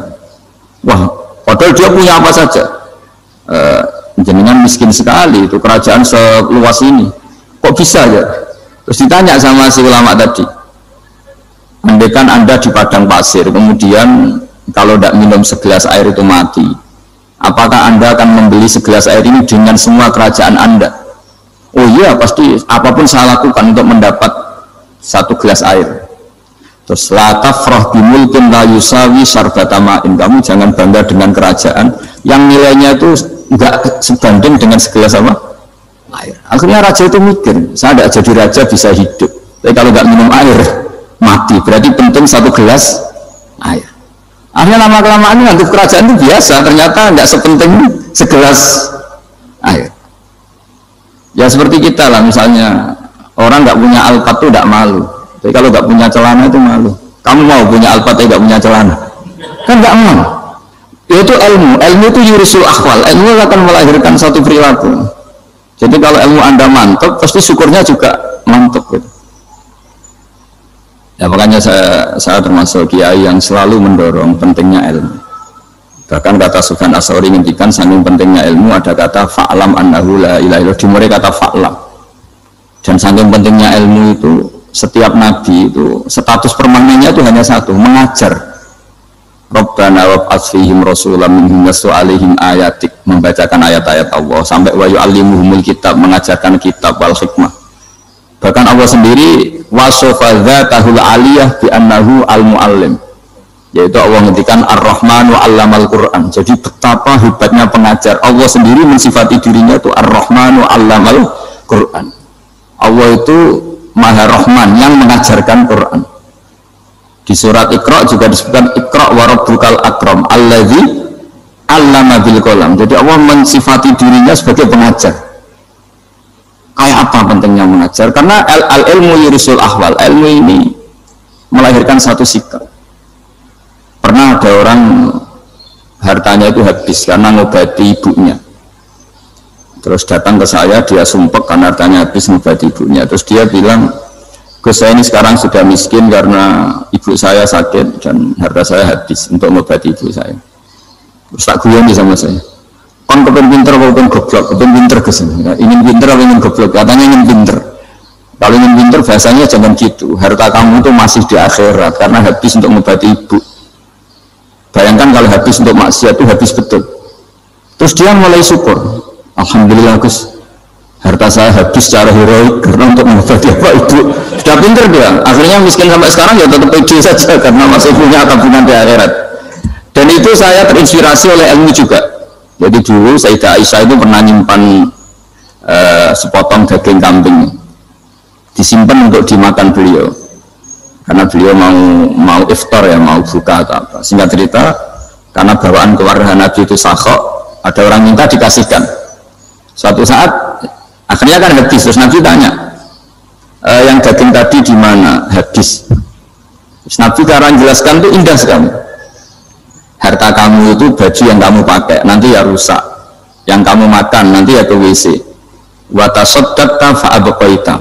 Wah, padahal dia punya apa saja. Jenengan miskin sekali, itu kerajaan seluas ini. Kok bisa ya? Terus ditanya sama si ulama tadi. Andaikan Anda di padang pasir, kemudian kalau tidak minum segelas air itu mati. Apakah Anda akan membeli segelas air ini dengan semua kerajaan Anda? Oh iya, pasti apapun saya lakukan untuk mendapat satu gelas air. Terus la tafrah bimulkin la yusawi syarbata ma'in. Kamu jangan bangga dengan kerajaan yang nilainya itu enggak sebanding dengan segelas apa? Air. Akhirnya raja itu mikir, saya tidak jadi raja bisa hidup. Tapi kalau enggak minum air mati. Berarti penting satu gelas air. Akhirnya lama-kelamaan ngantuk kerajaan itu biasa, ternyata enggak sepenting segelas air. Ya seperti kita lah, misalnya orang nggak punya alpat itu tidak malu. Tapi kalau nggak punya celana itu malu. Kamu mau punya alpat tapi nggak punya celana? Kan nggak mau. Yaitu ilmu. Ilmu itu yurisul akhwal. Ilmu akan melahirkan satu perilaku. Jadi kalau ilmu Anda mantap, pasti syukurnya juga mantap. Gitu. Ya makanya saya termasuk kiai yang selalu mendorong pentingnya ilmu. Bahkan kata Sufyan As-Tsauri ngendikan saking pentingnya ilmu ada kata fa'lam annahu la ilaha illallah, dimulai kata fa'lam. Dan saking pentingnya ilmu itu setiap nabi itu status permanennya itu hanya satu, mengajar. Rabbana wab'ats fihim rasulan minhum yatlu 'alaihim ayatik, membacakan ayat-ayat Allah sampai wa yu'allimuhumul kitab, mengajarkan kitab wal hikmah. Bahkan Allah sendiri wasofa dzatahul 'aliyah bi annahu al-muallim. Yaitu Allah ngendikan Ar-Rahman wa 'allamal Qur'an. Jadi betapa hebatnya pengajar. Allah sendiri mensifati dirinya itu Ar-Rahman wa 'allamal Qur'an. Allah itu Maha Rahman yang mengajarkan Quran. Di surat Iqra juga disebutkan Iqra wa rabbukal akram allazi 'allama bil qalam. Jadi Allah mensifati dirinya sebagai pengajar. Kayak apa pentingnya mengajar? Karena al-ilmu yurisul ahwal. Ilmu ini melahirkan satu sikap. Pernah ada orang hartanya itu habis karena ngobati ibunya. Terus datang ke saya, dia sumpek karena hartanya habis ngobati ibunya. Terus dia bilang, Gus saya ini sekarang sudah miskin karena ibu saya sakit dan harta saya habis untuk ngobati ibu saya. Terus tak guyoni sama saya. Kon kepen pinter apa kepen goblok? Kepen pinter Gus. Ingin pinter apa ingin goblok? Katanya ingin pinter. Kalau ingin pinter biasanya jangan gitu. Harta kamu itu masih di akhirat karena habis untuk ngobati ibu. Bayangkan kalau habis untuk maksiat itu habis betul. Terus dia mulai syukur. Alhamdulillah Gus, harta saya habis secara heroik karena untuk mengobati apa ibu. Sudah pinter dia. Akhirnya miskin sampai sekarang ya tetap pede saja karena masih punya tabungan di akhirat. Dan itu saya terinspirasi oleh ilmu juga. Jadi dulu Sayyidah Aisyah itu pernah nyimpan sepotong daging kambing, disimpan untuk dimakan beliau, karena beliau mau iftar ya, mau buka atau apa. Singkat cerita, karena bawaan keluarga Nabi itu sakhok, ada orang minta dikasihkan. Suatu saat akhirnya kan habis, terus Nabi tanya, yang daging tadi di mana? Habis. Terus Nabi cara menjelaskan itu indah sekali. Harta kamu itu baju yang kamu pakai nanti ya rusak, yang kamu makan nanti ya ke WC. Wa tasaddaqta fa abqaita.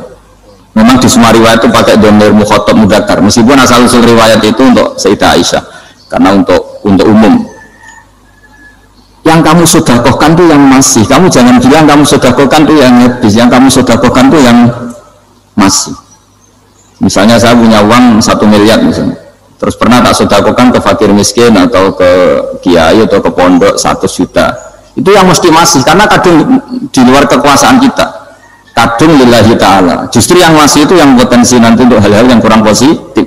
Memang di semua riwayat itu pakai dhamir mukhatab mudzakkar, meskipun asal usul riwayat itu untuk Sayyidah Aisyah, karena untuk umum. Yang kamu sedekahkan itu yang masih, kamu jangan bilang kamu sedekahkan itu yang habis, yang kamu sedekahkan itu yang masih. Misalnya saya punya uang 1 miliar misalnya, terus pernah tak sedekahkan ke fakir miskin atau ke kiai atau ke pondok 100 juta, itu yang mesti masih, karena kadang di luar kekuasaan kita, kadang lillahi ta'ala. Justru yang masih itu yang potensi nanti untuk hal-hal yang kurang positif.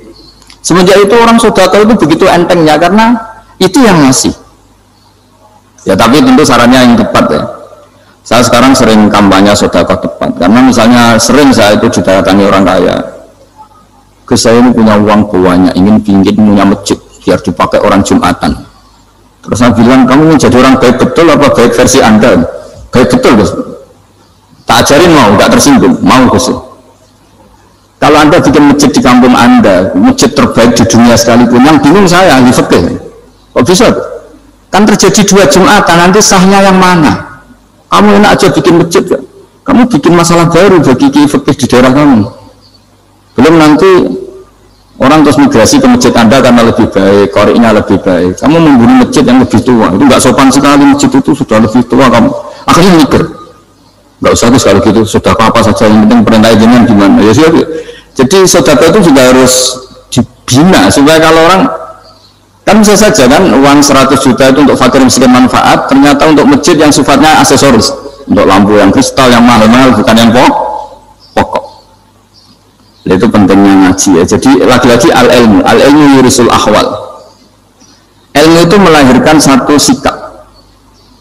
Semenjak itu orang sedekah itu begitu entengnya, karena itu yang masih. Ya tapi tentu sarannya yang tepat ya. Saya sekarang sering kampanye sedekah tepat, karena misalnya sering saya itu didatangi orang kaya, ke saya ini punya uang banyak, ingin punya masjid biar dipakai orang Jumatan. Terus saya bilang, kamu menjadi orang baik betul apa baik versi Anda? Baik betul Gus. Tak ajarin mau, nggak tersinggung, mau Gus. Kalau Anda bikin masjid di kampung Anda, masjid terbaik di dunia sekalipun, yang bingung saya ahli fikih. Kok bisa? Kan terjadi 2 Jumatan, nanti sahnya yang mana? Kamu enak aja bikin masjid ya? Kamu bikin masalah baru bagi fikih di daerah kamu. Belum nanti orang terus migrasi ke masjid Anda karena lebih baik, koriknya lebih baik. Kamu membunuh masjid yang lebih tua, itu nggak sopan sekali, masjid itu sudah lebih tua kamu. Akhirnya mikir, nggak usah tuh sekali gitu, sudah apa saja yang penting perintah jenengan gimana. Ya sih. Jadi sedekah itu juga harus dibina supaya kalau orang kan bisa saja kan uang 100 juta itu untuk fakir miskin manfaat, ternyata untuk masjid yang sifatnya aksesoris, untuk lampu yang kristal yang mahal-mahal, bukan yang pokok. Itu pentingnya ngaji ya. Jadi lagi-lagi al-ilmu yurisul ahwal. Ilmu itu melahirkan satu sikap.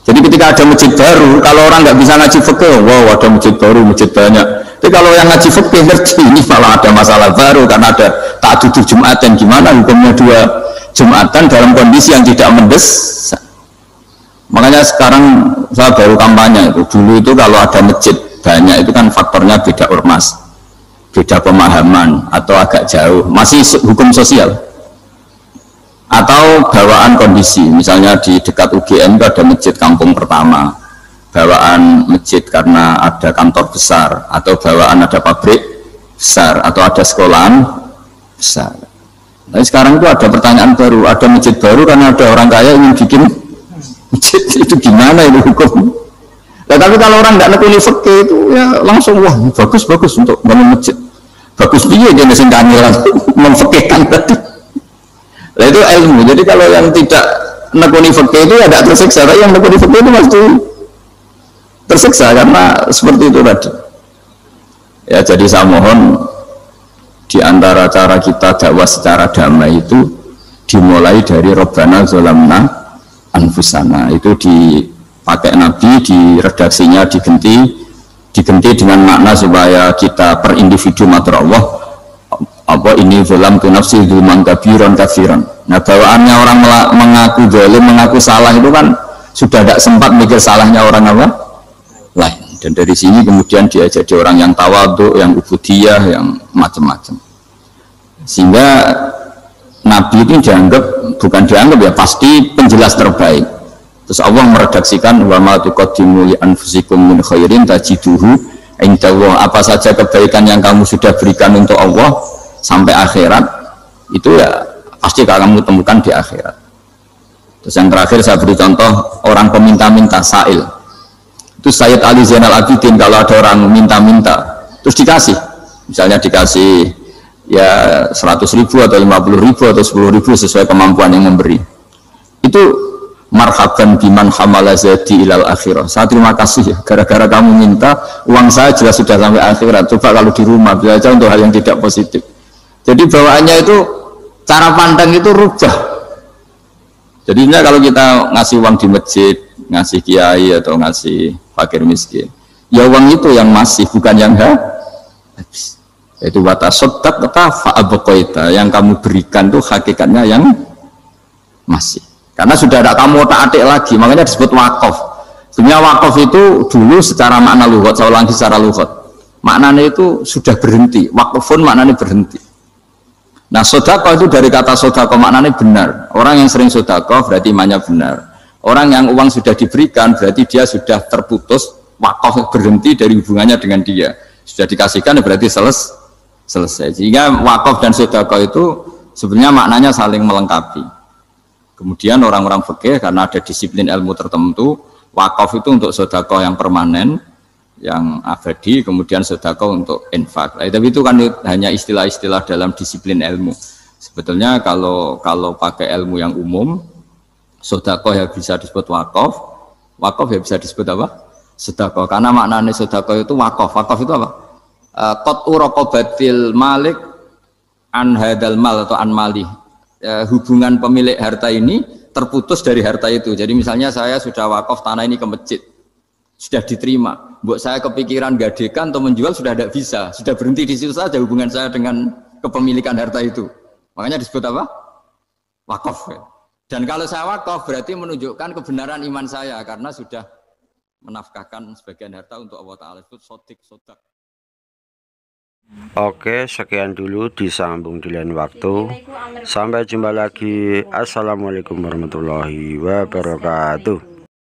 Jadi ketika ada masjid baru, kalau orang nggak bisa ngaji fikih, wow ada masjid baru, masjid banyak. Tapi kalau yang ngaji fikih ngerti, ini malah ada masalah baru karena ada ta'dudul Jumatan. Gimana hukumnya 2 Jumatan dalam kondisi yang tidak mendesak? Makanya sekarang saya baru kampanye itu. Dulu itu kalau ada masjid banyak itu kan faktornya beda ormas, beda pemahaman atau agak jauh, masih hukum sosial atau bawaan kondisi. Misalnya di dekat UGM itu ada masjid kampung pertama, bawaan masjid karena ada kantor besar, atau bawaan ada pabrik besar, atau ada sekolahan besar. Nah sekarang itu ada pertanyaan baru, ada masjid baru karena ada orang kaya ingin bikin masjid, itu gimana itu hukum? Nah, tapi kalau orang tidak nekuni fikih itu ya langsung wah bagus untuk bangun masjid. Bagus dia jadi sing kangelan memfikihkan tadi. Nah itu ilmu. Jadi kalau yang tidak nekuni fikih itu ya tidak tersiksa, tapi yang nekuni fikih itu pasti tersiksa karena seperti itu tadi. Ya jadi saya mohon di antara cara kita dakwah secara damai itu dimulai dari Rabbana zalamna anfusana, itu dipakai Nabi, di redaksinya diganti dengan makna supaya kita per individu matur Allah, apa ini zalam tu nafsi dzulman kabiran kafiran. Nah bawaannya orang mengaku zalim, mengaku salah itu kan sudah tidak sempat mikir salahnya orang apa lain, dan dari sini kemudian dia jadi orang yang tawadhu, yang ubudiyah, yang macam-macam, sehingga Nabi itu bukan dianggap ya, pasti penjelas terbaik. Terus Allah meredaksikan wa ma tuqaddimu li anfusikum min khairin tajiduhu indallah, apa saja kebaikan yang kamu sudah berikan untuk Allah sampai akhirat itu ya pasti kamu temukan di akhirat. Terus yang terakhir saya beri contoh orang peminta-minta, sa'il. Itu Sayyid Ali Zainal Abidin, kalau ada orang minta-minta terus dikasih, misalnya dikasih ya 100.000 atau 50.000 atau 10.000 sesuai kemampuan yang memberi, itu marhaban biman hamala zadi ilal akhirah, saya terima kasih ya gara-gara kamu minta uang saya jelas sudah sampai akhirat. Coba kalau di rumah belajar untuk hal yang tidak positif. Jadi bawaannya itu cara pandang itu rubah. Jadinya kalau kita ngasih uang di masjid ngasih kiai atau ngasih fakir miskin. Ya uang itu yang masih, bukan yang habis. Itu watasodak kata fa'abqaita, yang kamu berikan tuh hakikatnya yang masih. Karena sudah ada kamu otak-atik lagi, makanya disebut wakaf. Sebenarnya wakaf itu dulu secara makna lughat, saya ulangi secara lughat. Maknanya itu sudah berhenti, wakafun maknanya berhenti. Nah, sedekah itu dari kata sedekah maknanya benar. Orang yang sering sedekah berarti imannya benar. Orang yang uang sudah diberikan berarti dia sudah terputus, wakaf berhenti dari hubungannya dengan dia. Sudah dikasihkan berarti selesai. Sehingga wakaf dan sedekah itu sebenarnya maknanya saling melengkapi. Kemudian orang-orang fikih karena ada disiplin ilmu tertentu, wakaf itu untuk sedekah yang permanen, yang abadi, kemudian sedekah untuk infak. Tapi itu kan hanya istilah-istilah dalam disiplin ilmu. Sebetulnya kalau pakai ilmu yang umum, sedekah ya bisa disebut wakaf, wakaf ya bisa disebut apa? Sedekah. Karena maknanya sedekah itu wakaf. Wakaf itu apa? Qat'u raqabatil malik an hadal mal atau an mali. Hubungan pemilik harta ini terputus dari harta itu. Jadi misalnya saya sudah wakaf tanah ini ke masjid, sudah diterima. Buat saya kepikiran gadekan atau menjual sudah tidak bisa, sudah berhenti di situ saja hubungan saya dengan kepemilikan harta itu. Makanya disebut apa? Wakaf. Dan kalau saya wakaf berarti menunjukkan kebenaran iman saya karena sudah menafkahkan sebagian harta untuk Allah Ta'ala. Itu sodik sodak. Oke, sekian dulu, disambung di lain waktu. Sampai jumpa lagi. Assalamualaikum warahmatullahi wabarakatuh.